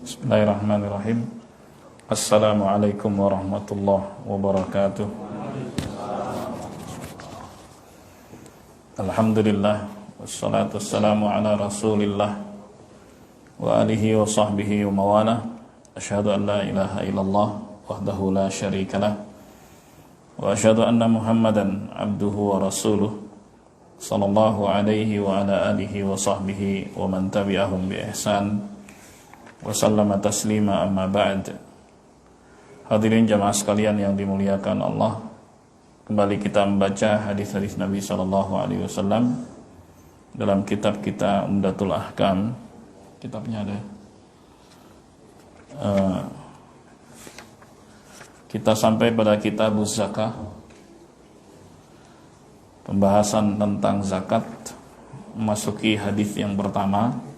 Bismillahirrahmanirrahim. Assalamualaikum warahmatullahi wabarakatuh. Alhamdulillah, wassalatu wassalamu ala rasulillah wa alihi wa sahbihi wa mawalah. Asyhadu an la ilaha illallah wahdahu la syarikalah wa asyhadu anna Muhammadan abduhu wa rasuluh sallallahu alaihi wa ala alihi wa sahbihi wa man tabi'ahum bi ihsan wa sallama taslima, amma ba'd. Hadirin jamaah sekalian yang dimuliakan Allah, kembali kita membaca hadis-hadis Nabi sallallahu alaihi wasallam dalam kitab kita Umdatul Ahkam. Kitabnya ada. Kita sampai pada Kitabuz Zakah, pembahasan tentang zakat, memasuki hadis yang pertama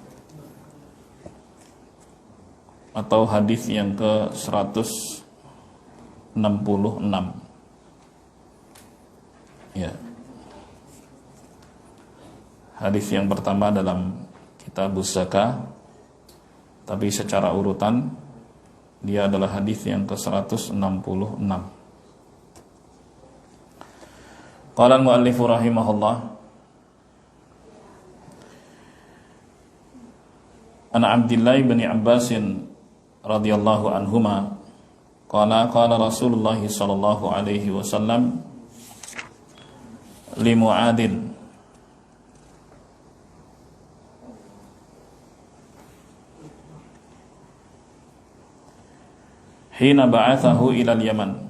atau hadis yang ke-166. Ya. Hadis yang pertama dalam Kitabuz Zakah, tapi secara urutan dia adalah hadis yang ke-166. Qala al-muallif rahimahullah, Ana Abdillah bin Abbas radhiyallahu anhuma qala qala Rasulullah sallallahu alaihi wasallam li Mu'adin hina ba'athahu ila al-Yaman.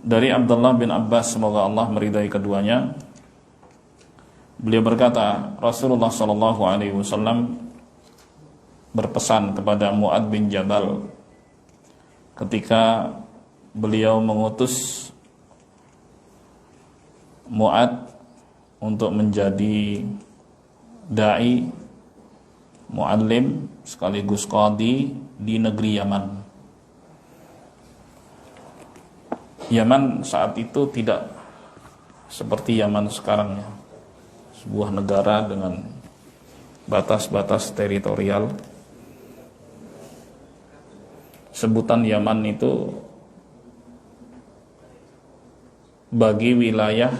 Dari Abdullah bin Abbas, semoga Allah meridai keduanya, beliau berkata, Rasulullah sallallahu alaihi wasallam berpesan kepada Mu'ad bin Jabal ketika beliau mengutus Mu'ad untuk menjadi dai, muallim sekaligus qadi di negeri Yaman. Yaman saat itu tidak seperti Yaman sekarang, ya. Sebuah negara dengan batas-batas teritorial. Sebutan Yaman itu bagi wilayah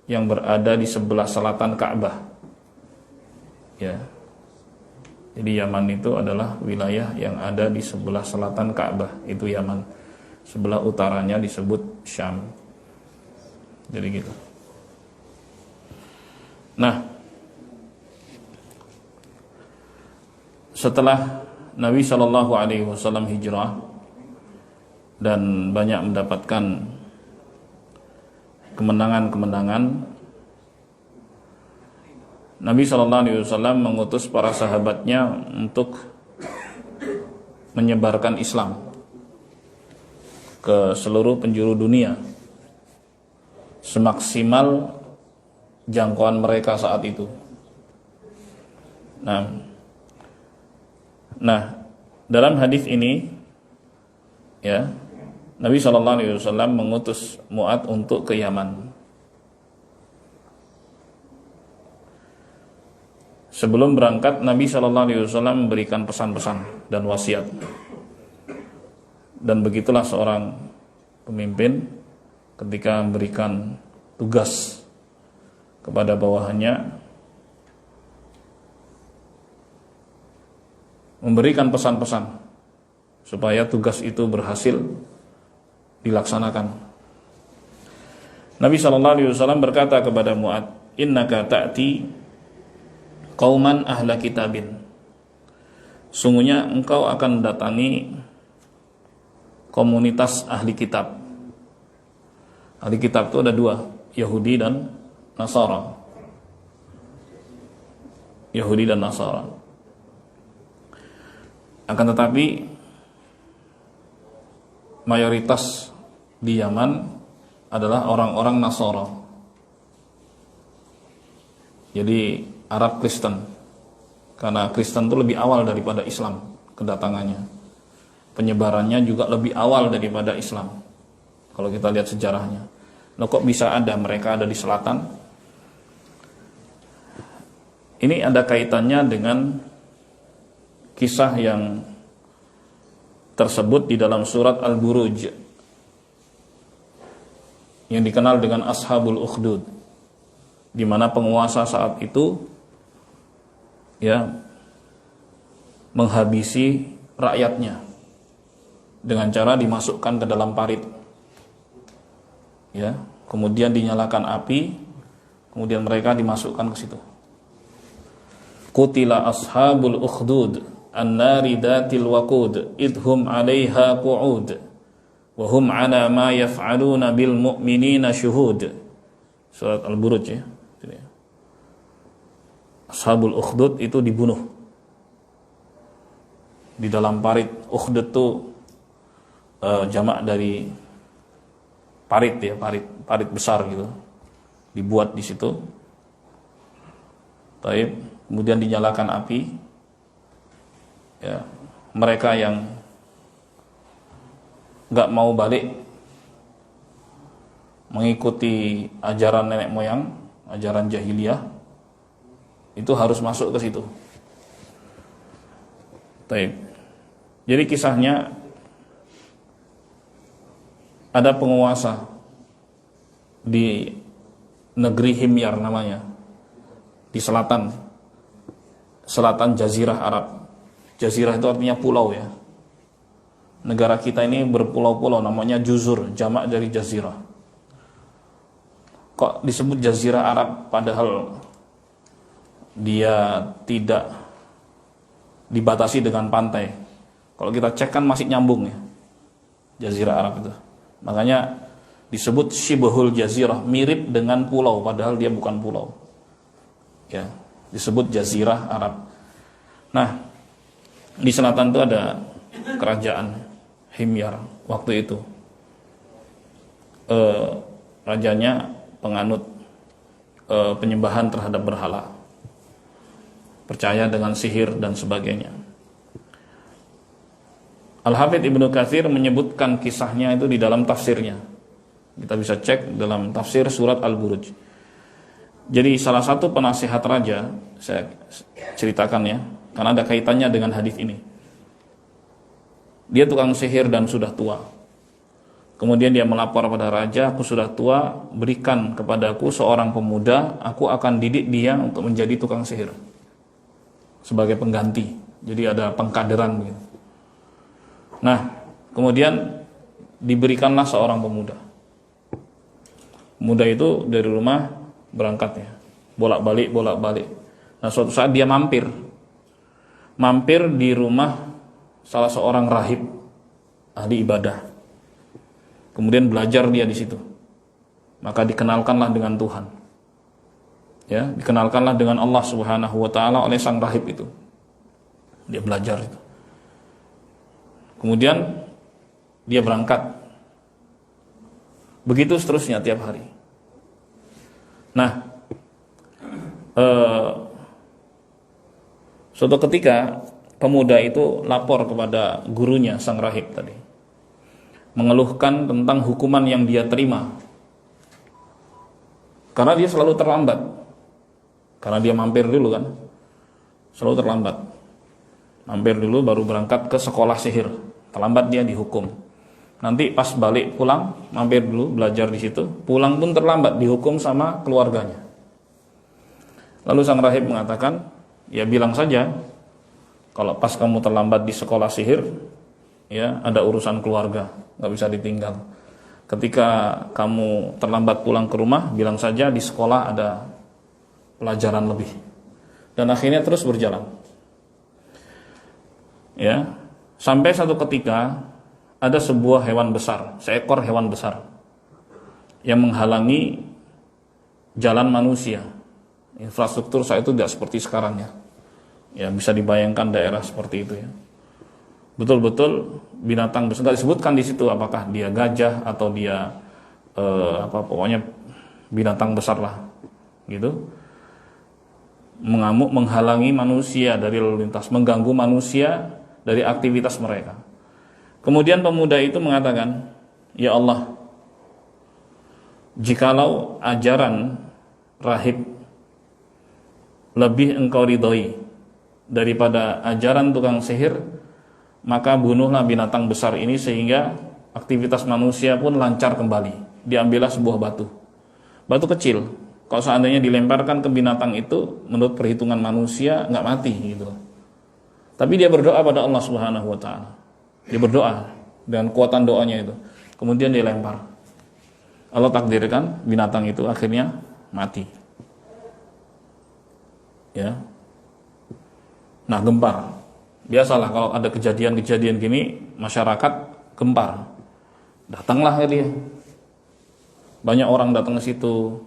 yang berada di sebelah selatan Ka'bah. Ya. Jadi Yaman itu adalah wilayah yang ada di sebelah selatan Ka'bah, itu Yaman. Sebelah utaranya disebut Syam. Jadi gitu. Nah, setelah Nabi Shallallahu Alaihi Wasallam hijrah dan banyak mendapatkan kemenangan-kemenangan, Nabi Shallallahu Alaihi Wasallam mengutus para sahabatnya untuk menyebarkan Islam ke seluruh penjuru dunia semaksimal jangkauan mereka saat itu. Nah, dalam hadis ini, ya, Nabi SAW mengutus Mu'ad untuk ke Yaman. Sebelum berangkat, Nabi SAW memberikan pesan-pesan dan wasiat. Dan begitulah seorang pemimpin ketika memberikan tugas kepada bawahannya, memberikan pesan-pesan supaya tugas itu berhasil dilaksanakan. Nabi SAW berkata kepada Mu'ad, Innaka ta'ti qauman ahla kitabin. Sungguhnya engkau akan mendatangi komunitas ahli kitab. Ahli kitab itu ada dua, Yahudi dan Nasara. Yahudi dan Nasara. Akan tetapi mayoritas di Yaman adalah orang-orang Nasara. Jadi Arab Kristen. Karena Kristen itu lebih awal daripada Islam kedatangannya. Penyebarannya juga lebih awal daripada Islam. Kalau kita lihat sejarahnya. Loh, kok bisa ada mereka ada di selatan? Ini ada kaitannya dengan kisah yang tersebut di dalam surat Al-Buruj yang dikenal dengan Ashabul Ukhdud, di mana penguasa saat itu ya menghabisi rakyatnya dengan cara dimasukkan ke dalam parit, ya, kemudian dinyalakan api, kemudian mereka dimasukkan ke situ. Qutila ashabul ukhdud an-nari datil waqud idhum 'alaiha qu'ud wa hum 'ala ma yaf'aluna bil mu'minina syuhud. Surat Al-Buruj ya. Ashabul ukhdud itu dibunuh di dalam parit. Ukhdud itu jamak dari parit ya, parit besar gitu. Dibuat di situ. Taib, kemudian dinyalakan api. Ya, mereka yang enggak mau balik mengikuti ajaran nenek moyang, ajaran jahiliyah, itu harus masuk ke situ. Taib. Jadi kisahnya ada penguasa di negeri Himyar namanya, di selatan Jazirah Arab. Jazirah itu artinya pulau ya. Negara kita ini berpulau-pulau, namanya juzur, jamak dari jazirah. Kok disebut Jazirah Arab padahal dia tidak dibatasi dengan pantai? Kalau kita cek kan masih nyambung ya, Jazirah Arab itu. Makanya disebut Shibhul Jazirah, mirip dengan pulau padahal dia bukan pulau. Ya, disebut Jazirah Arab. Nah, di selatan itu ada kerajaan Himyar waktu itu. Rajanya penganut penyembahan terhadap berhala, percaya dengan sihir dan sebagainya. Al-Hafidz Ibnu Katsir menyebutkan kisahnya itu di dalam tafsirnya. Kita bisa cek dalam tafsir surat Al-Buruj. Jadi salah satu penasihat raja, saya ceritakan ya, karena ada kaitannya dengan hadis ini. Dia tukang sihir dan sudah tua. Kemudian dia melapor pada raja, aku sudah tua, berikan kepadaku seorang pemuda, aku akan didik dia untuk menjadi tukang sihir sebagai pengganti. Jadi ada pengkaderan gitu. Nah, kemudian diberikanlah seorang pemuda. Pemuda itu dari rumah berangkat ya, bolak-balik. Nah, suatu saat dia mampir di rumah salah seorang rahib ahli ibadah. Kemudian belajar dia di situ. Maka dikenalkanlah dengan Tuhan. Ya, dikenalkanlah dengan Allah Subhanahu wa taala oleh sang rahib itu. Dia belajar itu. Kemudian dia berangkat. Begitu seterusnya tiap hari. Nah, suatu ketika pemuda itu lapor kepada gurunya sang rahib tadi, mengeluhkan tentang hukuman yang dia terima karena dia selalu terlambat, karena dia mampir dulu kan, selalu terlambat, mampir dulu baru berangkat ke sekolah sihir, terlambat dia dihukum. Nanti pas balik pulang mampir dulu belajar di situ, pulang pun terlambat, dihukum sama keluarganya. Lalu sang rahib mengatakan, ya bilang saja kalau pas kamu terlambat di sekolah sihir, ya ada urusan keluarga, nggak bisa ditinggal. Ketika kamu terlambat pulang ke rumah, bilang saja di sekolah ada pelajaran lebih. Dan akhirnya terus berjalan. Ya, sampai satu ketika ada sebuah hewan besar, seekor hewan besar yang menghalangi jalan manusia. Infrastruktur saat itu tidak seperti sekarang ya. Ya bisa dibayangkan daerah seperti itu ya. Betul-betul binatang besar. Tidak disebutkan di situ apakah dia gajah atau dia pokoknya binatang besar lah, gitu. Mengamuk, menghalangi manusia dari lalu lintas, mengganggu manusia dari aktivitas mereka. Kemudian pemuda itu mengatakan, ya Allah, jikalau ajaran rahib lebih engkau ridhoi daripada ajaran tukang sihir, maka bunuhlah binatang besar ini sehingga aktivitas manusia pun lancar kembali. Diambillah sebuah batu kecil. Kalau seandainya dilemparkan ke binatang itu, menurut perhitungan manusia nggak mati gitu. Tapi dia berdoa pada Allah Subhanahu wa taala. Dia berdoa dengan kuatan doanya itu. Kemudian dia lempar. Allah takdirkan binatang itu akhirnya mati. Ya. Nah, gempar. Biasalah kalau ada kejadian-kejadian gini, masyarakat gempar. Datanglah dia. Banyak orang datang ke situ,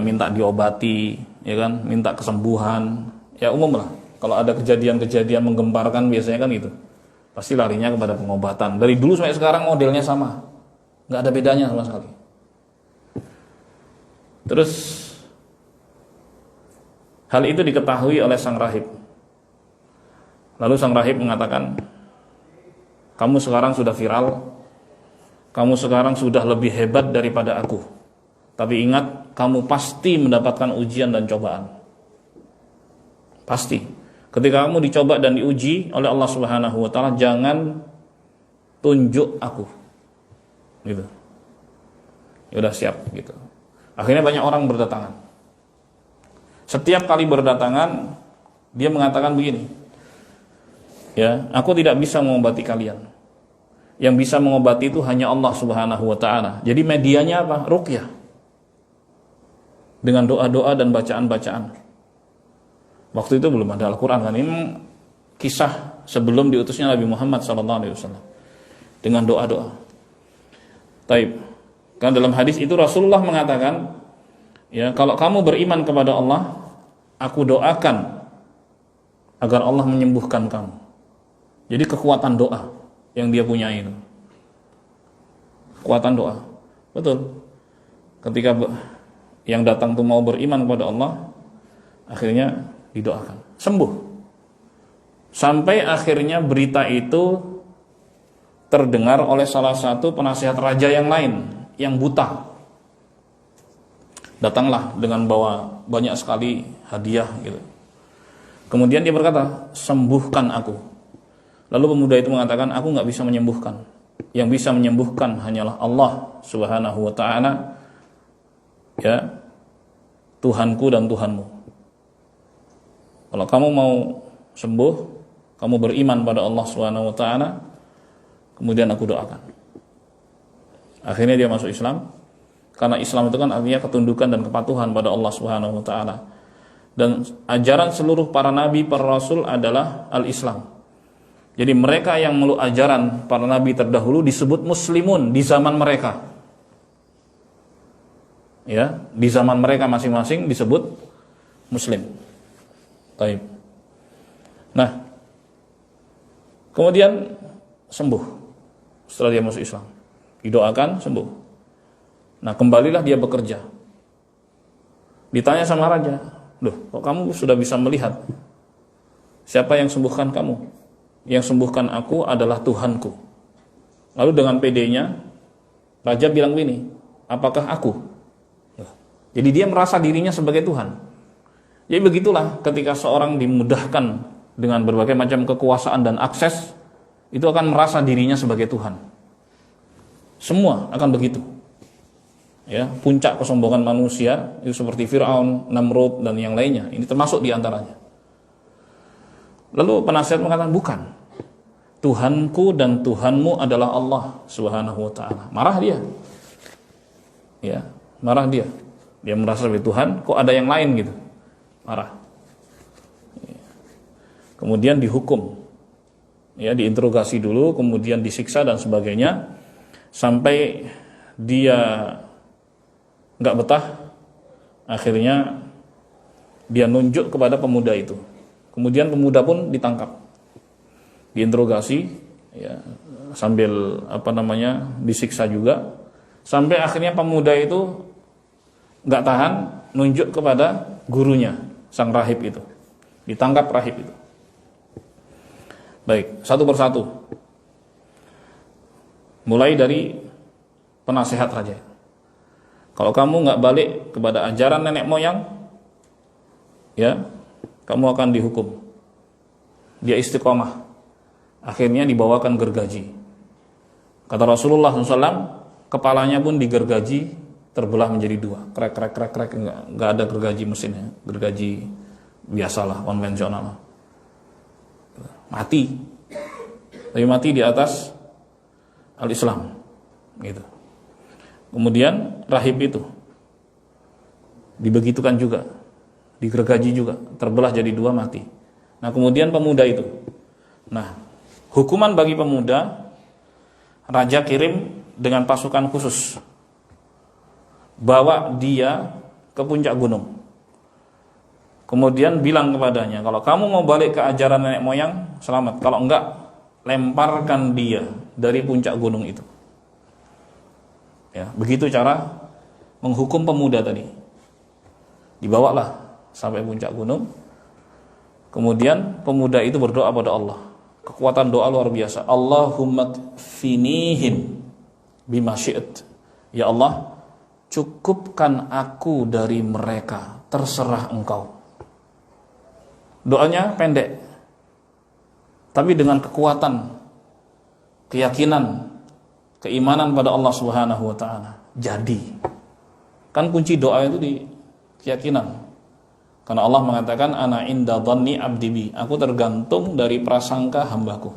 minta diobati, ya kan, minta kesembuhan. Ya umum lah. Kalau ada kejadian-kejadian menggemparkan biasanya kan gitu. Pasti larinya kepada pengobatan. Dari dulu sampai sekarang modelnya sama. Nggak ada bedanya sama sekali. Terus hal itu diketahui oleh sang rahib. Lalu sang rahib mengatakan, kamu sekarang sudah viral, kamu sekarang sudah lebih hebat daripada aku. Tapi ingat, kamu pasti mendapatkan ujian dan cobaan. Pasti. Ketika kamu dicoba dan diuji oleh Allah Subhanahu wa taala, jangan tunjuk aku. Gitu. Ya udah siap gitu. Akhirnya banyak orang berdatangan. Setiap kali berdatangan, dia mengatakan begini. Ya, aku tidak bisa mengobati kalian. Yang bisa mengobati itu hanya Allah Subhanahu wa taala. Jadi medianya apa? Ruqyah. Dengan doa-doa dan bacaan-bacaan. Waktu itu belum ada Al-Qur'an kan. Ini kisah sebelum diutusnya Nabi Muhammad SAW. Dengan doa-doa. Taib. Kan dalam hadis itu Rasulullah mengatakan, ya, kalau kamu beriman kepada Allah, aku doakan agar Allah menyembuhkan kamu. Jadi kekuatan doa yang dia punya itu. Kekuatan doa. Betul. Ketika yang datang tuh mau beriman kepada Allah, akhirnya didoakan. Sembuh. Sampai akhirnya berita itu terdengar oleh salah satu penasihat raja yang lain, yang buta. Datanglah dengan bawa banyak sekali hadiah gitu. Kemudian dia berkata, sembuhkan aku. Lalu pemuda itu mengatakan, aku nggak bisa menyembuhkan. Yang bisa menyembuhkan hanyalah Allah Subhanahu wa ta'ala, ya, Tuhanku dan Tuhanmu. Kalau kamu mau sembuh, kamu beriman pada Allah Subhanahu wa ta'ala, kemudian aku doakan. Akhirnya dia masuk Islam. Karena Islam itu kan artinya ketundukan dan kepatuhan pada Allah Subhanahu wa ta'ala. Dan ajaran seluruh para nabi, para rasul adalah al-Islam. Jadi mereka yang meluk ajaran para nabi terdahulu disebut muslimun di zaman mereka. Ya, di zaman mereka masing-masing disebut muslim. Taib. Nah, kemudian sembuh setelah dia masuk Islam. Didoakan, sembuh. Nah, kembalilah dia bekerja. Ditanya sama raja, loh, kok kamu sudah bisa melihat? Siapa yang sembuhkan kamu? Yang sembuhkan aku adalah Tuhanku. Lalu dengan PD-nya, raja bilang begini, apakah aku? Jadi dia merasa dirinya sebagai Tuhan. Jadi begitulah ketika seorang dimudahkan dengan berbagai macam kekuasaan dan akses, itu akan merasa dirinya sebagai Tuhan. Semua akan begitu. Ya, puncak kesombongan manusia itu seperti Fir'aun, Namrud dan yang lainnya. Ini termasuk di antaranya. Lalu penasihat mengatakan, bukan. Tuhanku dan Tuhanmu adalah Allah Subhanahu wa ta'ala. Marah dia. Ya, marah dia. Dia merasa sebagai Tuhan, kok ada yang lain gitu. Marah. Ya. Kemudian dihukum. Ya, diinterogasi dulu, kemudian disiksa dan sebagainya. Sampai dia nggak betah, akhirnya dia nunjuk kepada pemuda itu. Kemudian pemuda pun ditangkap, diinterogasi, ya, sambil disiksa juga, sampai akhirnya pemuda itu nggak tahan, nunjuk kepada gurunya, sang rahib itu, ditangkap rahib itu. Baik, satu persatu, mulai dari penasehat raja. Kalau kamu nggak balik kepada ajaran nenek moyang, ya, kamu akan dihukum. dia istiqomah. Akhirnya dibawakan gergaji. Kata Rasulullah SAW, kepalanya pun digergaji, terbelah menjadi dua. Krek, krek, krek, krek. Enggak ada gergaji mesinnya. Gergaji biasalah, konvensional. Mati. Tapi mati di atas al-Islam. Gitu. Kemudian rahib itu dibegitukan juga, digergaji juga, terbelah jadi dua, mati. Nah, kemudian pemuda itu. Nah, hukuman bagi pemuda, raja kirim dengan pasukan khusus, bawa dia ke puncak gunung. Kemudian bilang kepadanya, kalau kamu mau balik ke ajaran nenek moyang, selamat. Kalau enggak, lemparkan dia dari puncak gunung itu. Ya, begitu cara menghukum pemuda tadi. Dibawalah sampai puncak gunung. Kemudian pemuda itu berdoa pada Allah. Kekuatan doa luar biasa. Allahumma kfinihim bima syi'at. Ya Allah, cukupkan aku dari mereka, terserah Engkau. Doanya pendek, tapi dengan kekuatan, keyakinan, keimanan pada Allah Subhanahu wa taala. Jadi, kan kunci doa itu di keyakinan. Karena Allah mengatakan ana inda dhanni abdi bi. Aku tergantung dari prasangka hambaku.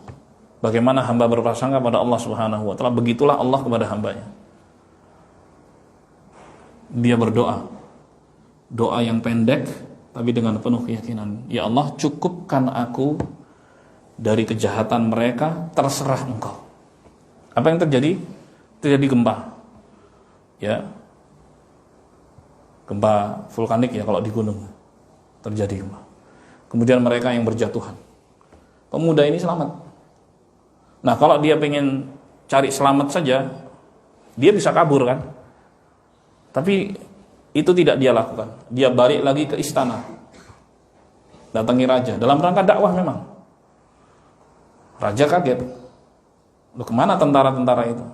Bagaimana hamba berprasangka pada Allah Subhanahu wa taala, begitulah Allah kepada hambanya. Dia berdoa. Doa yang pendek tapi dengan penuh keyakinan. Ya Allah, cukupkan aku dari kejahatan mereka, terserah Engkau. Apa yang terjadi? Terjadi gempa. Ya. Gempa vulkanik ya kalau di gunung. Terjadi gempa. Kemudian mereka yang berjatuhan. Pemuda ini selamat. Nah, kalau dia pengen cari selamat saja, dia bisa kabur kan? Tapi itu tidak dia lakukan. Dia balik lagi ke istana. Datangi raja dalam rangka dakwah memang. Raja kaget. Loh, kemana tentara-tentara itu?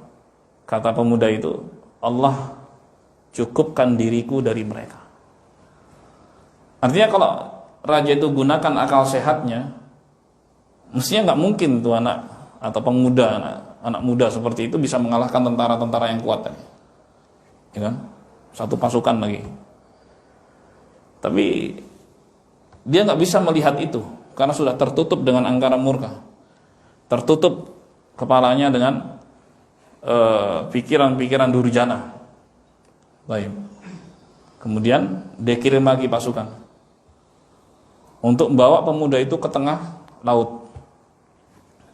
Kata pemuda itu, Allah cukupkan diriku dari mereka. Artinya kalau raja itu gunakan akal sehatnya, mestinya nggak mungkin tuh anak atau pemuda, anak muda seperti itu bisa mengalahkan tentara-tentara yang kuat tadi. Ya kan? Satu pasukan lagi. Tapi dia nggak bisa melihat itu karena sudah tertutup dengan angkara murka, tertutup kepalanya dengan pikiran-pikiran durjana. Baik. Kemudian dia kirim lagi pasukan untuk membawa pemuda itu ke tengah laut.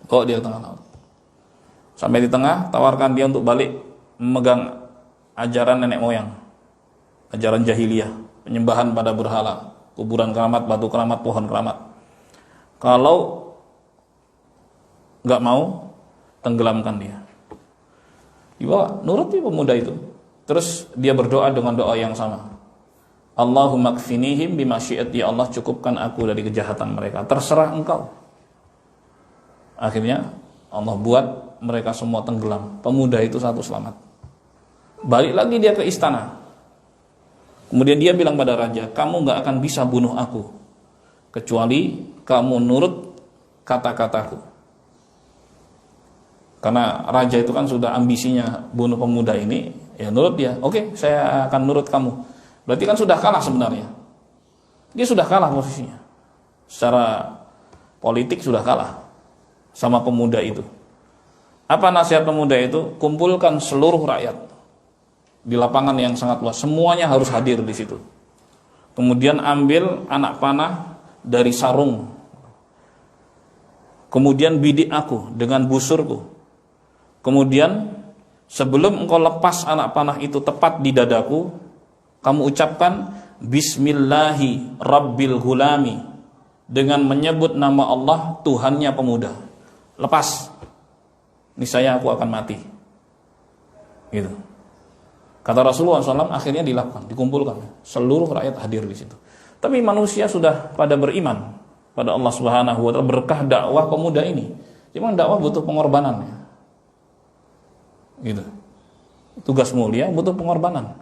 Bawa dia ke tengah laut. Sampai di tengah, tawarkan dia untuk balik memegang ajaran nenek moyang, ajaran jahiliyah, penyembahan pada berhala, kuburan keramat, batu keramat, pohon keramat. Kalau nggak mau, tenggelamkan dia. Dibawa, nuruti pemuda itu. Terus dia berdoa dengan doa yang sama. Allahumma kfinihim bima syi'at. Ya Allah, cukupkan aku dari kejahatan mereka, terserah Engkau. Akhirnya Allah buat mereka semua tenggelam. Pemuda itu satu selamat. Balik lagi dia ke istana. Kemudian dia bilang pada raja, kamu gak akan bisa bunuh aku kecuali kamu nurut kata-kataku. Karena raja itu kan sudah ambisinya bunuh pemuda ini, ya nurut dia. Oke, saya akan nurut kamu. Berarti kan sudah kalah sebenarnya. Dia sudah kalah posisinya. Secara politik sudah kalah sama pemuda itu. Apa nasihat pemuda itu? Kumpulkan seluruh rakyat di lapangan yang sangat luas. Semuanya harus hadir di situ. Kemudian ambil anak panah dari sarung. Kemudian bidik aku dengan busurku. Kemudian sebelum engkau lepas anak panah itu tepat di dadaku, kamu ucapkan Bismillahi Rabbil Gulami, dengan menyebut nama Allah Tuhannya pemuda. Lepas, niscaya aku akan mati. Gitu. Kata Rasulullah SAW, akhirnya dilakukan, dikumpulkan seluruh rakyat hadir di situ. Tapi manusia sudah pada beriman pada Allah Subhanahu wa taala berkah dakwah pemuda ini. Cuma dakwah butuh pengorbanan ya. Gitu. Tugas mulia butuh pengorbanan.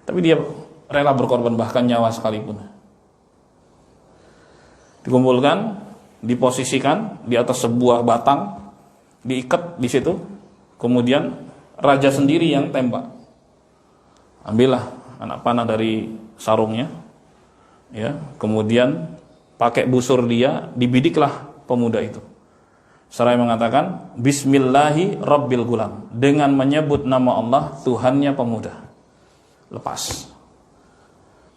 Tapi dia rela berkorban bahkan nyawa sekalipun. Dikumpulkan, diposisikan di atas sebuah batang, diikat di situ, kemudian raja sendiri yang tembak. Ambillah anak panah dari sarungnya, ya, kemudian pakai busur dia, dibidiklah pemuda itu. Seraya mengatakan Bismillahi Rabbil Gulam, dengan menyebut nama Allah Tuhannya pemuda. Lepas.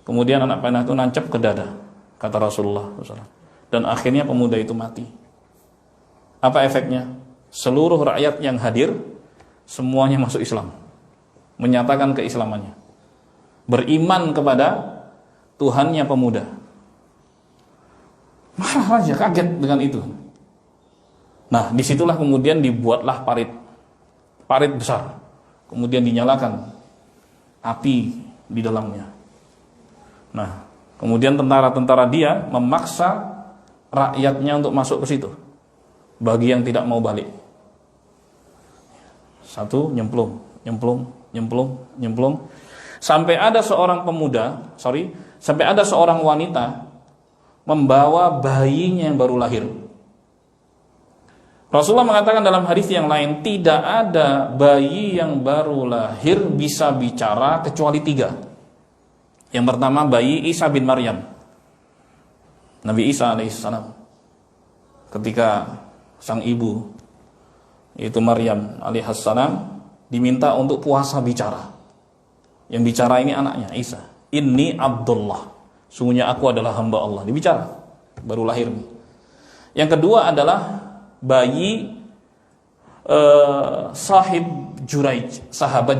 Kemudian anak panah itu nancap ke dada, kata Rasulullah SAW. Dan akhirnya pemuda itu mati. Apa efeknya? Seluruh rakyat yang hadir semuanya masuk Islam, menyatakan keislamannya, beriman kepada Tuhannya pemuda. Marah raja, kaget dengan itu. Nah, disitulah kemudian dibuatlah parit besar, kemudian dinyalakan api di dalamnya. Nah, kemudian tentara-tentara dia memaksa rakyatnya untuk masuk ke situ, bagi yang tidak mau balik. Satu nyemplung, sampai ada seorang wanita membawa bayinya yang baru lahir. Rasulullah mengatakan dalam hadis yang lain, tidak ada bayi yang baru lahir bisa bicara kecuali 3. Yang pertama bayi Isa bin Maryam, Nabi Isa alaihissalam. Ketika sang ibu, yaitu Maryam alaihissalam, diminta untuk puasa bicara. Yang bicara ini anaknya Isa. Inni Abdullah, sungguhnya aku adalah hamba Allah. Dibicara, baru lahir. Yang kedua adalah bayi sahabat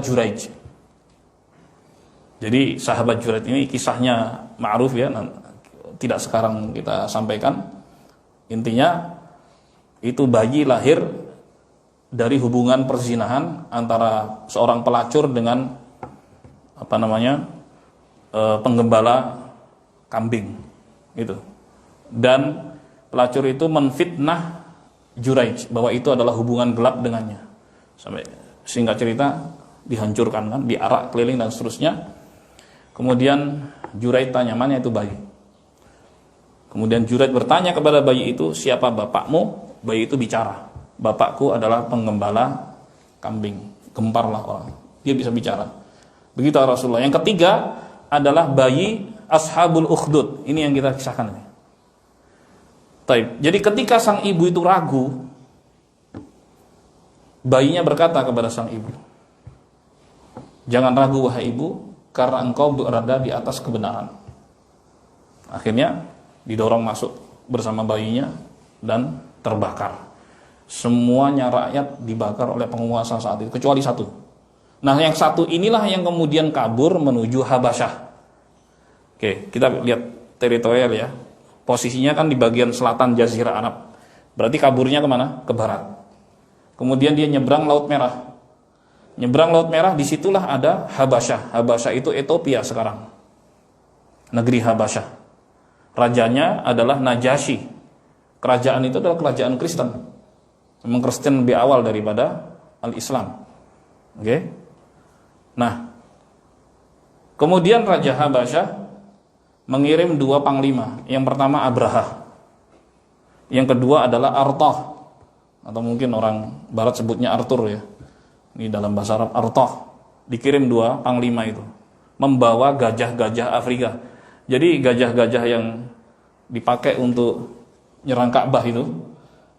Juraij. Jadi sahabat Juraij ini kisahnya ma'ruf ya, tidak sekarang kita sampaikan. Intinya itu bayi lahir dari hubungan perzinahan antara seorang pelacur dengan penggembala kambing itu. Dan pelacur itu menfitnah Juraij bahwa itu adalah hubungan gelap dengannya. Sampai singkat cerita dihancurkan kan, diarak keliling dan seterusnya. Kemudian Juraij tanya, mana itu bayi? Kemudian Juraij bertanya kepada bayi itu, siapa bapakmu? Bayi itu bicara, bapakku adalah penggembala kambing. Gemparlah orang, dia bisa bicara. Begitu Rasulullah. Yang ketiga adalah bayi Ashabul Ukhdud. Ini yang kita kisahkan ini. Taib. Jadi ketika sang ibu itu ragu, bayinya berkata kepada sang ibu, jangan ragu wahai ibu, karena engkau berada di atas kebenaran. Akhirnya didorong masuk bersama bayinya dan terbakar. Semuanya rakyat dibakar oleh penguasa saat itu, kecuali satu. Nah, yang satu inilah yang kemudian kabur menuju Habasyah. Oke, kita lihat teritorial ya. Posisinya kan di bagian selatan Jazirah Arab. Berarti kaburnya kemana? Ke barat. Kemudian dia nyebrang Laut Merah. Nyebrang Laut Merah, disitulah ada Habasyah. Habasyah itu Ethiopia sekarang. Negeri Habasyah. Rajanya adalah Najasyi. Kerajaan itu adalah kerajaan Kristen. Memang Kristen lebih awal daripada Al-Islam. Oke. Nah, kemudian Raja Habasyah mengirim 2 panglima. Yang pertama Abraha. Yang kedua adalah Artah, atau mungkin orang barat sebutnya Arthur ya. Ini dalam bahasa Arab Artah. Dikirim 2 panglima itu, membawa gajah-gajah Afrika. Jadi gajah-gajah yang dipakai untuk nyerang Ka'bah itu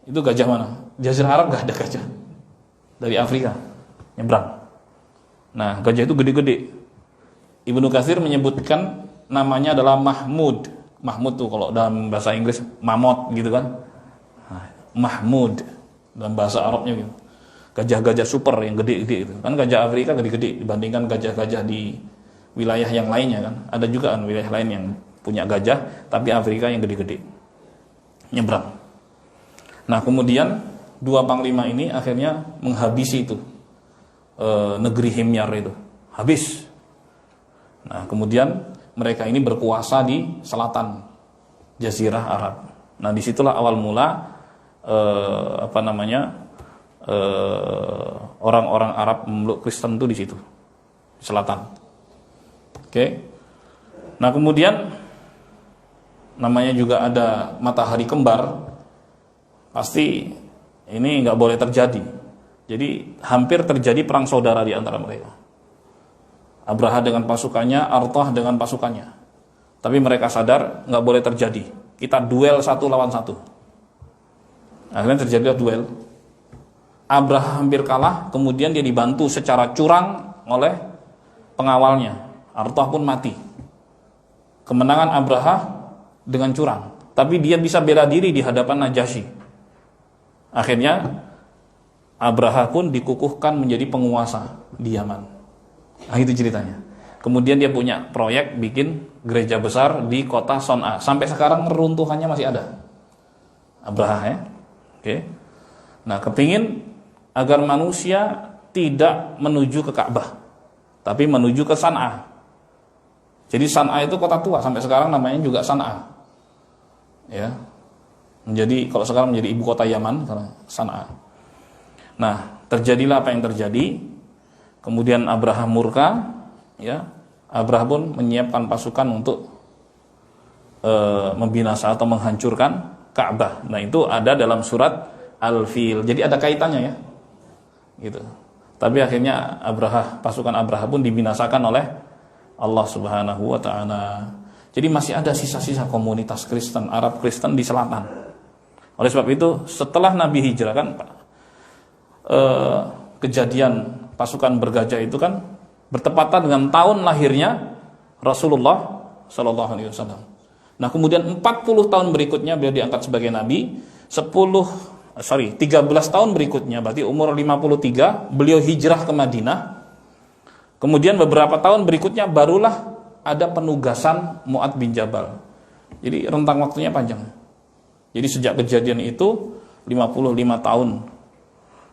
gajah mana? Jazirah Arab gak ada gajah. Dari Afrika nyebrang. Nah, gajah itu gede-gede. Ibnu Katsir menyebutkan namanya adalah Mahmud. Mahmud tuh kalau dalam bahasa Inggris mamut gitu kan. Mahmud dalam bahasa Arabnya gitu. Gajah-gajah super yang gede-gede itu. Kan gajah Afrika gede-gede dibandingkan gajah-gajah di wilayah yang lainnya kan. Ada juga kan wilayah lain yang punya gajah, tapi Afrika yang gede-gede. Nyebrang. Nah, kemudian 2 panglima ini akhirnya menghabisi itu negeri Himyar itu. Habis. Nah, kemudian mereka ini berkuasa di selatan Jazirah Arab. Nah, disitulah awal mula orang-orang Arab memeluk Kristen itu di situ, di selatan. Oke. Nah, kemudian namanya juga ada matahari kembar. pasti ini nggak boleh terjadi. Jadi hampir terjadi perang saudara di antara mereka. Abraha dengan pasukannya, Artah dengan pasukannya. Tapi mereka sadar nggak boleh terjadi. Kita duel 1 lawan 1. Akhirnya terjadilah duel. Abraha hampir kalah, kemudian dia dibantu secara curang oleh pengawalnya. Artah pun mati. Kemenangan Abraha dengan curang, tapi dia bisa bela diri di hadapan Najasyi. Akhirnya Abraha pun dikukuhkan menjadi penguasa di Yaman. Nah, itu ceritanya. Kemudian dia punya proyek bikin gereja besar di kota Son'a. Sampai sekarang runtuhannya masih ada. Abraha ya. Oke. Nah, kepingin agar manusia tidak menuju ke Ka'bah, tapi menuju ke San'a. Jadi San'a itu kota tua, sampai sekarang namanya juga San'a. Ya. Kalau sekarang menjadi ibu kota Yaman karena San'a. Nah, terjadilah apa yang terjadi. Kemudian Abraha murka, ya. Abraha pun menyiapkan pasukan untuk membinasa atau menghancurkan Ka'bah. Nah, itu ada dalam surat Al-Fil. Jadi ada kaitannya ya. Gitu. Tapi akhirnya pasukan Abraha pun dibinasakan oleh Allah Subhanahu wa taala. Jadi masih ada sisa-sisa komunitas Kristen, Arab Kristen di selatan. Oleh sebab itu, setelah Nabi hijrah kan kejadian pasukan bergajah itu kan bertepatan dengan tahun lahirnya Rasulullah sallallahu alaihi wasallam. Nah, kemudian 40 tahun berikutnya beliau diangkat sebagai nabi. 13 tahun berikutnya, berarti umur 53, beliau hijrah ke Madinah. Kemudian beberapa tahun berikutnya barulah ada penugasan Mu'adz bin Jabal. Jadi rentang waktunya panjang. Jadi sejak kejadian itu 55 tahun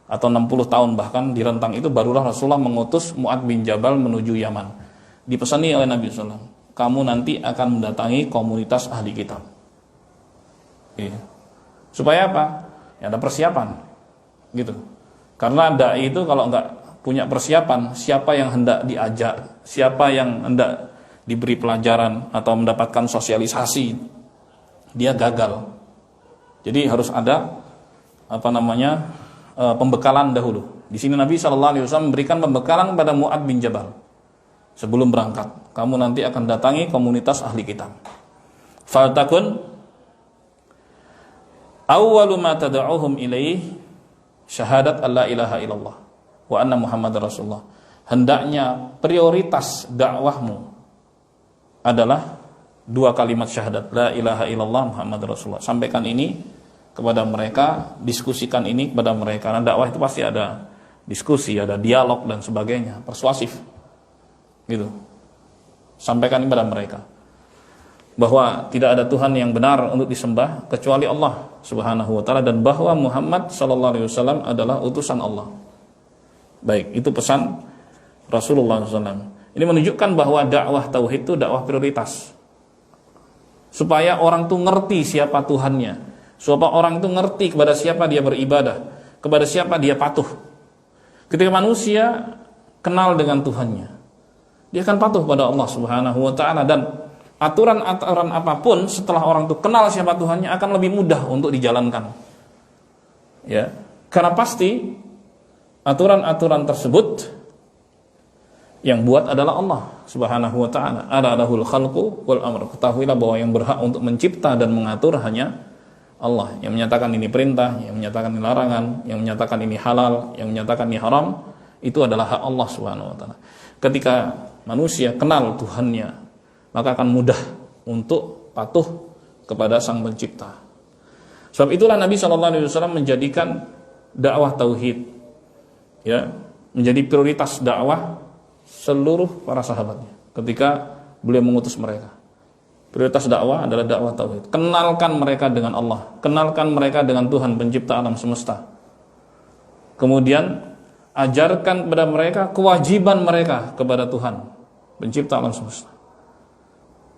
atau 60 tahun bahkan di rentang itu barulah Rasulullah mengutus Mu'adz bin Jabal menuju Yaman. Dipesani oleh Nabi SAW, kamu nanti akan mendatangi komunitas ahli kitab. Supaya apa? Ya, ada persiapan gitu. Karena dai itu kalau nggak punya persiapan, siapa yang hendak diajak, siapa yang hendak diberi pelajaran atau mendapatkan sosialisasi, dia gagal. Jadi harus ada pembekalan dahulu. Di sini Nabi SAW memberikan pembekalan kepada Mu'adz bin Jabal sebelum berangkat. Kamu nanti akan datangi komunitas ahli kitab. Faltakun awwalu ma tad'uhum ilaih syahadat alla ilaha illallah wa anna muhammadar rasulullah. Hendaknya prioritas dakwahmu adalah 2 kalimat syahadat, la ilaha illallah muhammadar rasulullah. Sampaikan ini kepada mereka, diskusikan ini kepada mereka. Karena dakwah itu pasti ada diskusi, ada dialog dan sebagainya, persuasif. Gitu. Sampaikan ini kepada mereka bahwa tidak ada Tuhan yang benar untuk disembah kecuali Allah Subhanahu wa taala, dan bahwa Muhammad sallallahu alaihi wasallam adalah utusan Allah. Baik, itu pesan Rasulullah SAW. Ini menunjukkan bahwa dakwah tauhid itu dakwah prioritas. Supaya orang tuh ngerti siapa Tuhannya, supaya orang itu ngerti kepada siapa dia beribadah, kepada siapa dia patuh. Ketika manusia kenal dengan Tuhannya, dia akan patuh pada Allah Subhanahu wa taala, dan aturan-aturan apapun setelah orang itu kenal siapa Tuhannya akan lebih mudah untuk dijalankan. Ya, karena pasti aturan-aturan tersebut yang buat adalah Allah Subhanahu wa taala. Alahul khalqu wal amr. Ketahuilah bahwa yang berhak untuk mencipta dan mengatur hanya Allah. Yang menyatakan ini perintah, yang menyatakan ini larangan, yang menyatakan ini halal, yang menyatakan ini haram, itu adalah hak Allah Subhanahu wa taala. Ketika manusia kenal Tuhannya, maka akan mudah untuk patuh kepada Sang Pencipta. Sebab itulah Nabi SAW menjadikan dakwah tauhid, ya, menjadi prioritas dakwah seluruh para sahabatnya ketika beliau mengutus mereka. Prioritas dakwah adalah dakwah tauhid. Kenalkan mereka dengan Allah, kenalkan mereka dengan Tuhan Pencipta alam semesta. Kemudian ajarkan kepada mereka kewajiban mereka kepada Tuhan Pencipta alam semesta.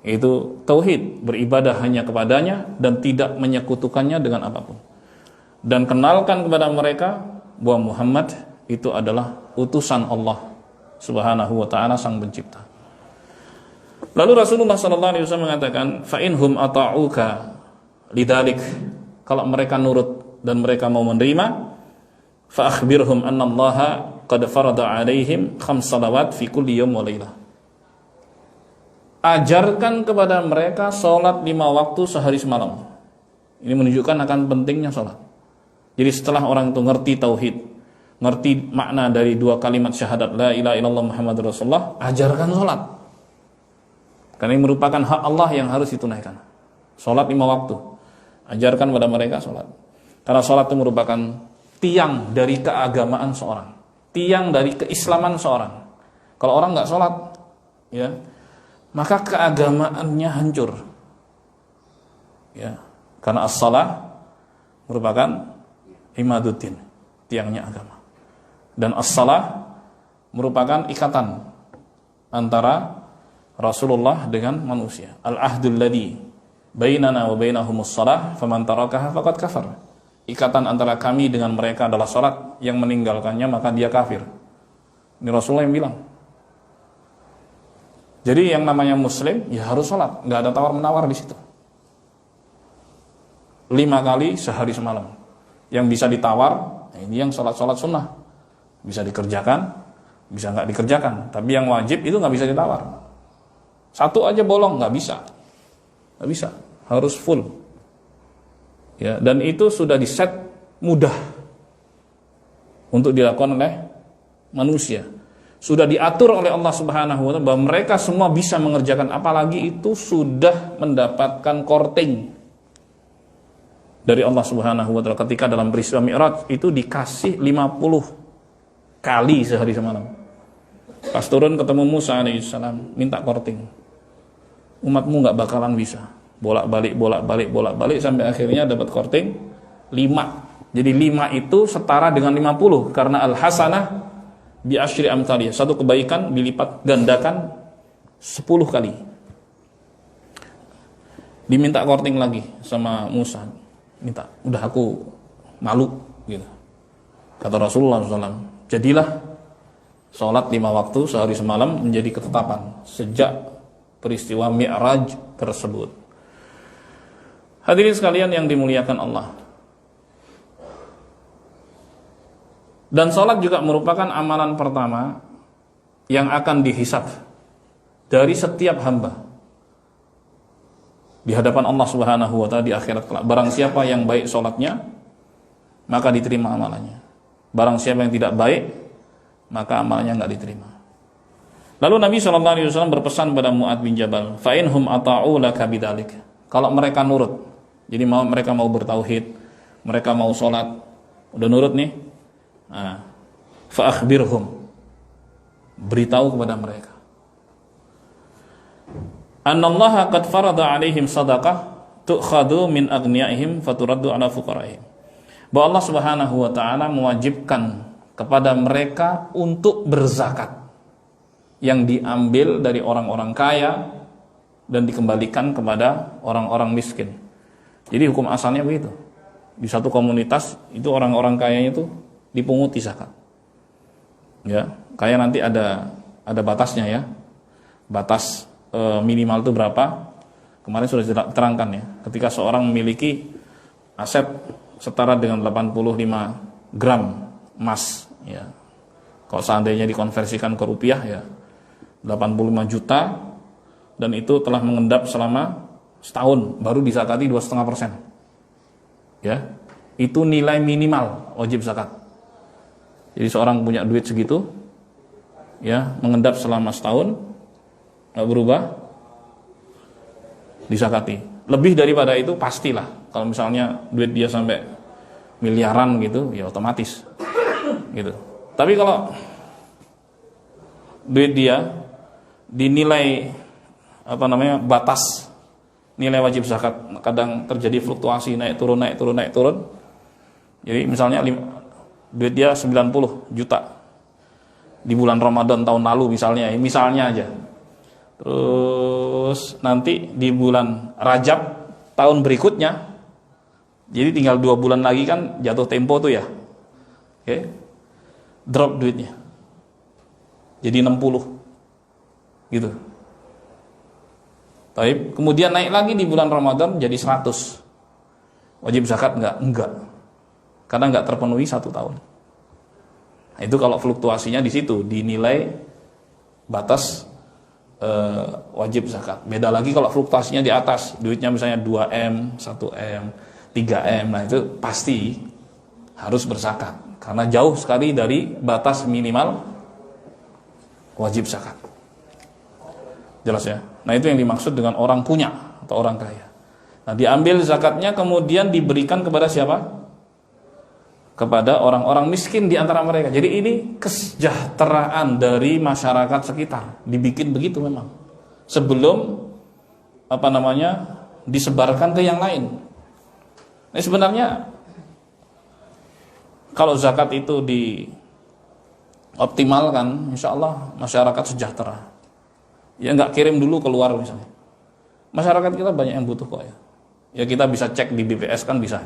Itu tauhid, beribadah hanya kepadanya dan tidak menyekutukannya dengan apapun. Dan kenalkan kepada mereka bahwa Muhammad itu adalah utusan Allah Subhanahu wa taala, Sang Pencipta. Lalu Rasulullah sallallahu alaihi wasallam mengatakan, fa inhum ata'uka lidzalik, kalau mereka nurut dan mereka mau menerima, fa akhbirhum anna Allaha qad farada 'alaihim 5 shalawat fi kulli yawm wa lailah. Ajarkan kepada mereka salat 5 waktu sehari semalam. Ini menunjukkan akan pentingnya salat. Jadi setelah orang itu ngerti tauhid, ngerti makna dari 2 kalimat syahadat la ilaha illallah Muhammadur Rasulullah, ajarkan salat. Karena ini merupakan hak Allah yang harus ditunaikan. Salat 5 waktu. Ajarkan pada mereka salat. Karena salat itu merupakan tiang dari keagamaan seorang, tiang dari keislaman seorang. Kalau orang nggak salat, ya, maka keagamaannya hancur. Ya, karena as-salah merupakan imaduddin, tiangnya agama. Dan as-salah merupakan ikatan antara Rasulullah dengan manusia. Al-ahdul ladzi bainana wa bainahumus shalah faman tarakaha faqad kafar. Ikatan antara kami dengan mereka adalah salat, yang meninggalkannya maka dia kafir. Ini Rasulullah yang bilang. Jadi yang namanya muslim ya harus salat, enggak ada tawar-menawar di situ. 5 kali sehari semalam. Yang bisa ditawar, ini yang salat-salat sunnah. Bisa dikerjakan, bisa enggak dikerjakan. Tapi yang wajib itu enggak bisa ditawar. 1 aja bolong nggak bisa, harus full. Ya, dan itu sudah diset mudah untuk dilakukan oleh manusia. Sudah diatur oleh Allah Subhanahu wa taala bahwa mereka semua bisa mengerjakan, apalagi itu sudah mendapatkan korting dari Allah Subhanahu wa taala ketika dalam peristiwa Mi'raj itu dikasih 50 kali sehari semalam. Pas turun ketemu Musa alaihissalam, minta korting. Umatmu nggak bakalan bisa, bolak-balik sampai akhirnya dapat korting 5. Jadi 5 itu setara dengan 50 karena al-hasanah bi asyri amsalih. Satu kebaikan dilipat gandakan 10 kali. Diminta korting lagi sama Musa, minta, udah aku malu gitu. Kata Rasulullah SAW, jadilah sholat 5 waktu sehari semalam menjadi ketetapan sejak peristiwa Mi'raj tersebut. Hadirin sekalian yang dimuliakan Allah. Dan salat juga merupakan amalan pertama yang akan dihisab dari setiap hamba di hadapan Allah Subhanahu wa taala di akhirat kelak. Barang siapa yang baik salatnya, maka diterima amalannya. Barang siapa yang tidak baik, maka amalannya enggak diterima. Lalu Nabi SAW berpesan pada Mu'adz bin Jabal, fa inhum ata'u laka bidzalik. Kalau mereka nurut, jadi mereka mau bertauhid, mereka mau sholat, udah nurut nih, fa akhbirhum, beritahu kepada mereka, annallaha qad farada 'alaihim shadaqah tu'khadhu min aghniyaihim faturaddu 'ala fuqaraihim. Bahwa Allah Subhanahu wa taala mewajibkan kepada mereka untuk berzakat yang diambil dari orang-orang kaya dan dikembalikan kepada orang-orang miskin. Jadi hukum asalnya begitu. Di satu komunitas itu orang-orang kayanya itu dipunguti zakat. Ya, kaya nanti ada batasnya ya. Batas minimal itu berapa? Kemarin sudah diterangkan ya. Ketika seorang memiliki aset setara dengan 85 gram emas ya. Kalau seandainya dikonversikan ke rupiah ya 85 juta, dan itu telah mengendap selama setahun, baru disakati 2,5%. Ya, itu nilai minimal wajib zakat. Jadi seorang punya duit segitu, ya, mengendap selama setahun, nggak berubah, disakati. Lebih daripada itu pastilah. Kalau misalnya duit dia sampai miliaran gitu, ya otomatis, gitu. Tapi kalau duit dia dinilai batas nilai wajib zakat kadang terjadi fluktuasi, naik turun. Jadi misalnya duit dia 90 juta di bulan Ramadan tahun lalu misalnya aja. Terus nanti di bulan Rajab tahun berikutnya, jadi tinggal 2 bulan lagi kan jatuh tempo tuh ya. Oke. Drop duitnya. Jadi 60. Gitu. Kemudian naik lagi di bulan Ramadan jadi 100. Wajib zakat enggak? karena nggak terpenuhi 1 tahun. Nah, itu kalau fluktuasinya di situ dinilai batas wajib zakat. Beda lagi kalau fluktuasinya di atas, duitnya misalnya 2M, 1M, 3M, nah itu pasti harus berzakat karena jauh sekali dari batas minimal wajib zakat. Jelas ya? Nah, itu yang dimaksud dengan orang punya atau orang kaya. Nah, diambil zakatnya kemudian diberikan kepada siapa? Kepada orang-orang miskin di antara mereka. Jadi ini kesejahteraan dari masyarakat sekitar. Dibikin begitu memang. Sebelum disebarkan ke yang lain. Nah, sebenarnya kalau zakat itu dioptimalkan, insya Allah masyarakat sejahtera. Ya nggak kirim dulu keluar misalnya. Masyarakat kita banyak yang butuh kok ya. Ya kita bisa cek di BPS kan bisa.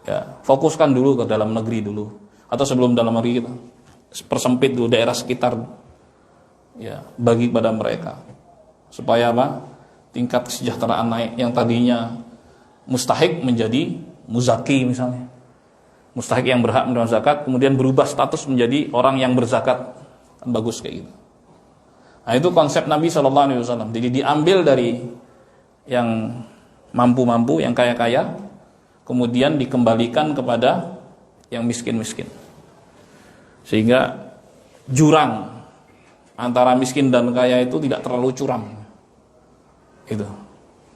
Ya, fokuskan dulu ke dalam negeri dulu atau sebelum dalam negeri kita persempit dulu daerah sekitar, ya bagi pada mereka supaya apa? Tingkat kesejahteraan naik, yang tadinya mustahik menjadi muzaki misalnya, mustahik yang berhak menerima zakat kemudian berubah status menjadi orang yang berzakat, kan bagus kayak gitu. Nah, itu konsep Nabi SAW. Jadi diambil dari yang mampu-mampu, yang kaya-kaya, kemudian dikembalikan kepada yang miskin-miskin. Sehingga jurang antara miskin dan kaya itu tidak terlalu curam. Itu.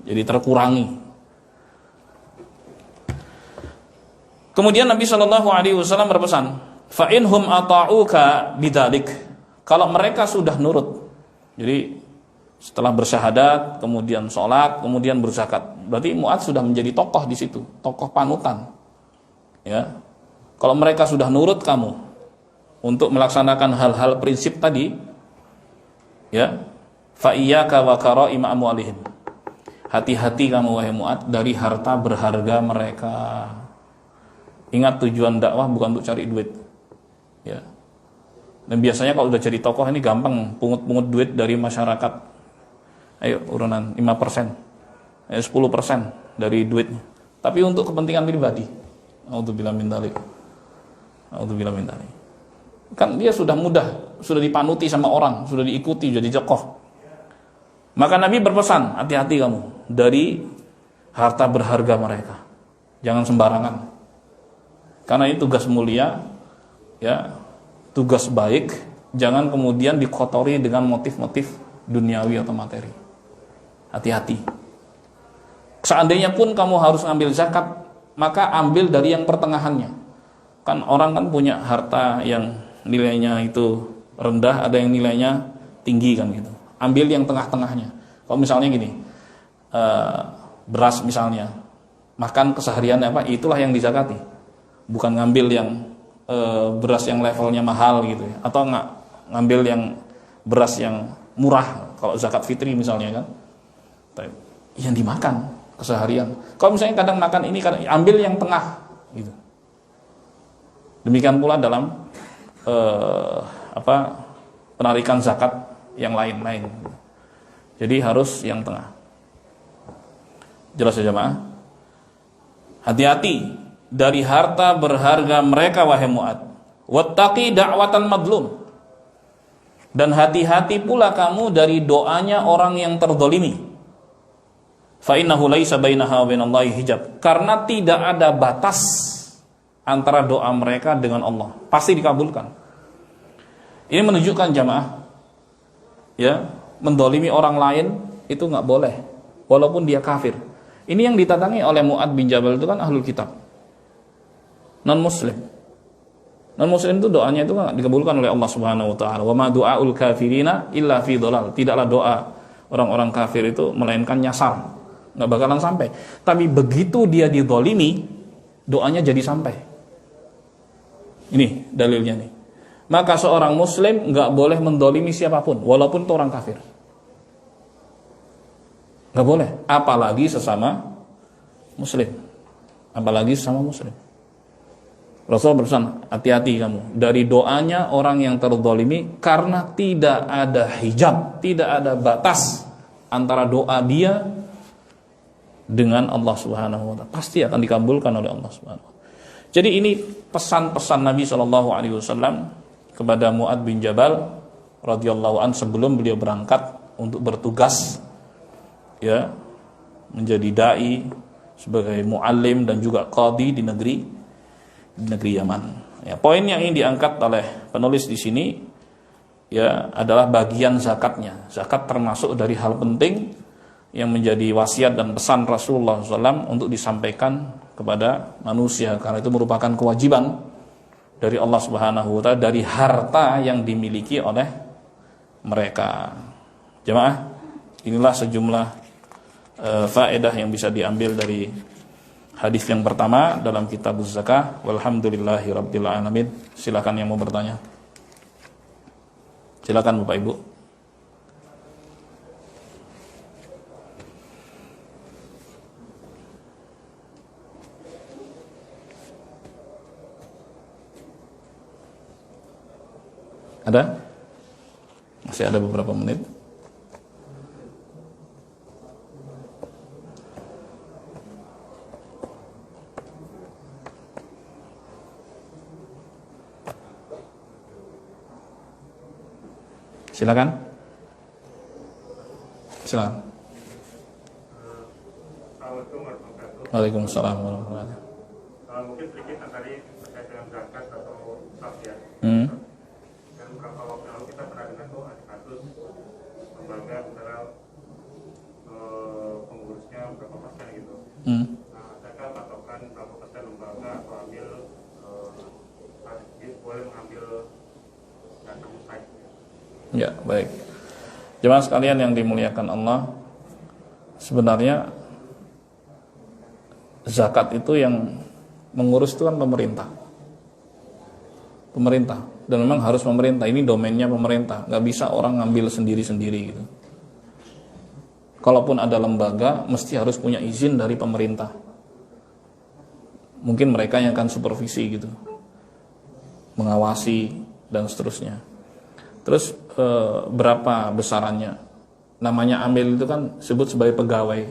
Jadi terkurangi. Kemudian Nabi SAW berpesan, fa inhum ata'uka bidzalik. Kalau mereka sudah nurut. Jadi setelah bersyahadat, kemudian sholat, kemudian berzakat, berarti Mu'adz sudah menjadi tokoh di situ, tokoh panutan. Ya, kalau mereka sudah nurut kamu untuk melaksanakan hal-hal prinsip tadi, ya, fa iyyaka wa qara'ima amwalihim. Hati-hati kamu wahai Mu'adz dari harta berharga mereka. Ingat tujuan dakwah bukan untuk cari duit. Ya. Dan biasanya kalau udah jadi tokoh ini gampang pungut-pungut duit dari masyarakat. Ayo urunan 5%, 10% dari duitnya. Tapi untuk kepentingan pribadi. A'udzubillahi min dzalik. A'udzubillahi min dzalik. Kan dia sudah mudah, sudah dipanuti sama orang, sudah diikuti, jadi tokoh. Maka Nabi berpesan, hati-hati kamu dari harta berharga mereka. Jangan sembarangan. Karena ini tugas mulia, ya. Tugas baik, jangan kemudian dikotori dengan motif-motif duniawi atau materi. Hati-hati. Seandainya pun kamu harus ngambil zakat, maka ambil dari yang pertengahannya. Kan orang kan punya harta yang nilainya itu rendah, ada yang nilainya tinggi kan gitu. Ambil yang tengah-tengahnya. Kalau misalnya gini, beras misalnya, makan keseharian apa, itulah yang dizakati. Bukan ngambil yang beras yang levelnya mahal gitu ya, atau ngambil yang beras yang murah kalau zakat fitri misalnya kan, yang dimakan keseharian. Kalau misalnya kadang makan ini, kadang ambil yang tengah gitu. Demikian pula dalam penarikan zakat yang lain-lain. Jadi harus yang tengah. Jelas ya jemaah? Hati-hati dari harta berharga mereka wahai Mu'adz. Wattaqi da'watal madlum. Dan hati-hati pula kamu dari doanya orang yang terzalimi. Fa innahu laisa bainaha wa bainallahi hijab. Karena tidak ada batas antara doa mereka dengan Allah. Pasti dikabulkan. Ini menunjukkan jamaah, ya, mendolimi orang lain itu nggak boleh, walaupun dia kafir. Ini yang didatangi oleh Mu'adz bin Jabal itu kan ahlul kitab, non-muslim. Non-muslim itu doanya itu kan dikabulkan oleh Allah Subhanahu wa taala. Wa ma du'aul kafirina illa fi dhalal. Tidaklah doa orang-orang kafir itu melainkan nyasar, enggak bakalan sampai. Tapi begitu dia dizalimi, doanya jadi sampai. Ini dalilnya nih. Maka seorang muslim enggak boleh mendolimi siapapun, walaupun itu orang kafir. Enggak boleh, apalagi sesama muslim. Apalagi sesama muslim. Rasul berpesan, hati-hati kamu dari doanya orang yang terzalimi, karena tidak ada hijab, tidak ada batas antara doa dia dengan Allah Subhanahu wa taala. Pasti akan dikabulkan oleh Allah Subhanahu wa taala. Jadi ini pesan-pesan Nabi SAW kepada Mu'adz bin Jabal radhiyallahu an sebelum beliau berangkat untuk bertugas ya menjadi dai sebagai muallim dan juga qadhi di negeri Yaman. Ya, poin yang ingin diangkat oleh penulis di sini ya adalah bagian zakatnya. Zakat termasuk dari hal penting yang menjadi wasiat dan pesan Rasulullah SAW untuk disampaikan kepada manusia, karena itu merupakan kewajiban dari Allah Subhanahu wa Ta'ala dari harta yang dimiliki oleh mereka. Jemaah, inilah sejumlah faedah yang bisa diambil dari hadis yang pertama dalam kitab zakah. Walhamdulillahirabbil alamin. Silakan yang mau bertanya. Silakan Bapak Ibu. Ada? Masih ada beberapa menit. Silakan. Silakan. Waalaikumsalam warahmatullahi wabarakatuh. Mungkin sedikit tadi terkait dengan zakat atau zakat. Dan beberapa waktu lalu kita pernah dengar tuh ada kasus lembaga misalnya pengurusnya berapa persen gitu. Nah, adakah patokan berapa persen lembaga atau ambil boleh mengambil dana mustahik? Ya, baik. Jemaah sekalian yang dimuliakan Allah, sebenarnya zakat itu yang mengurus itu kan pemerintah. Dan memang harus pemerintah. Ini domainnya pemerintah. Nggak bisa orang ngambil sendiri-sendiri gitu. Kalaupun ada lembaga, mesti harus punya izin dari pemerintah. Mungkin mereka yang akan supervisi gitu, mengawasi dan seterusnya. Terus berapa besarannya? Namanya amil itu kan sebut sebagai pegawai.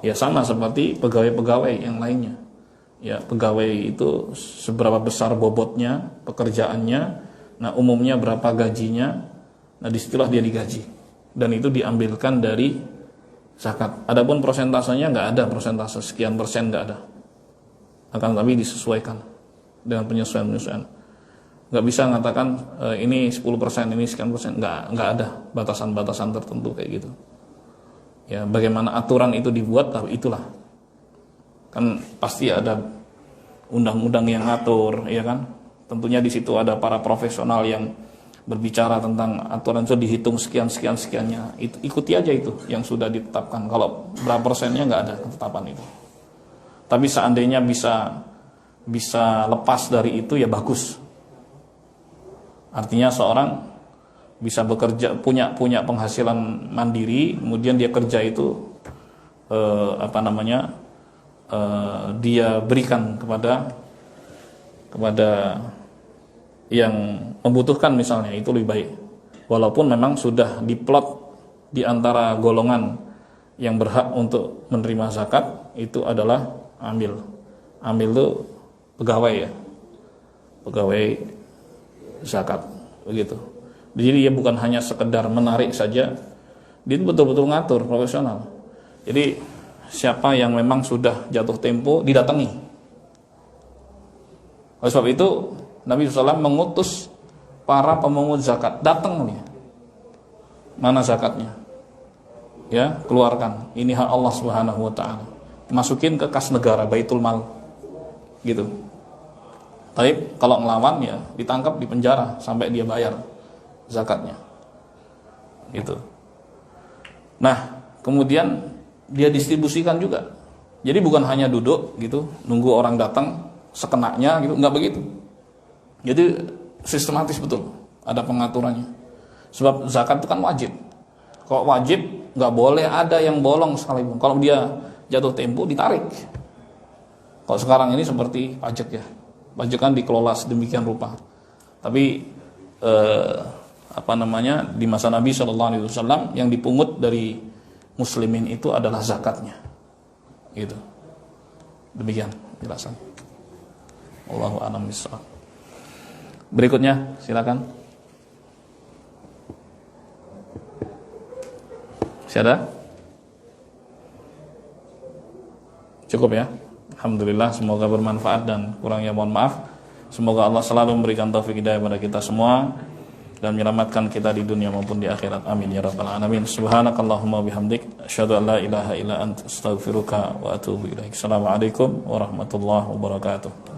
Ya sama seperti pegawai-pegawai yang lainnya. Ya, pegawai itu seberapa besar bobotnya, pekerjaannya, nah umumnya berapa gajinya, nah disitulah dia digaji. Dan itu diambilkan dari zakat. Adapun persentasenya nggak ada, persentase sekian persen nggak ada. Akan tapi disesuaikan dengan penyesuaian. Nggak bisa mengatakan ini 10%, ini sekian persen, nggak ada batasan-batasan tertentu kayak gitu. Ya, bagaimana aturan itu dibuat, itulah. Kan pasti ada undang-undang yang ngatur, ya kan? Tentunya di situ ada para profesional yang berbicara tentang aturan itu dihitung sekiannya. Itu ikuti aja itu yang sudah ditetapkan. Kalau berapa persennya nggak ada ketetapan itu. Tapi seandainya bisa lepas dari itu ya bagus. Artinya seorang bisa bekerja, punya penghasilan mandiri, kemudian dia kerja itu dia berikan kepada yang membutuhkan misalnya, itu lebih baik. Walaupun memang sudah diplot di antara golongan yang berhak untuk menerima zakat itu adalah amil. Amil itu pegawai ya. Pegawai zakat begitu. Jadi dia bukan hanya sekedar menarik saja, dia betul-betul ngatur, profesional. Jadi siapa yang memang sudah jatuh tempo didatangi. Oleh sebab itu Nabi SAW mengutus para pemungut zakat, datang nih. Mana zakatnya? Ya, keluarkan. Ini hak Allah Subhanahu wa taala. Masukin ke kas negara, Baitul Mal. Gitu. Tapi kalau ngelawan ya ditangkap, di penjara sampai dia bayar zakatnya. Gitu. Nah, kemudian dia distribusikan juga. Jadi bukan hanya duduk gitu, nunggu orang datang sekenanya gitu, enggak begitu. Jadi sistematis betul, ada pengaturannya. Sebab zakat itu kan wajib. Kalau wajib enggak boleh ada yang bolong sekalipun. Kalau dia jatuh tempo ditarik. Kalau sekarang ini seperti pajak ya. Pajak kan dikelola sedemikian rupa. Tapi di masa Nabi SAW yang dipungut dari muslimin itu adalah zakatnya. Gitu. Demikian penjelasan. Wallahu a'lam bishawab. Berikutnya silakan. Siapa? Cukup ya. Alhamdulillah, semoga bermanfaat dan kurangnya mohon maaf. Semoga Allah selalu memberikan taufik hidayah kepada kita semua dan menyelamatkan kita di dunia maupun di akhirat. Amin ya rabbal alamin. Subhanakallahumma bihamdik asyhadu an la ilaha illa anta astaghfiruka wa atubu ilaik. Assalamualaikum warahmatullahi wabarakatuh.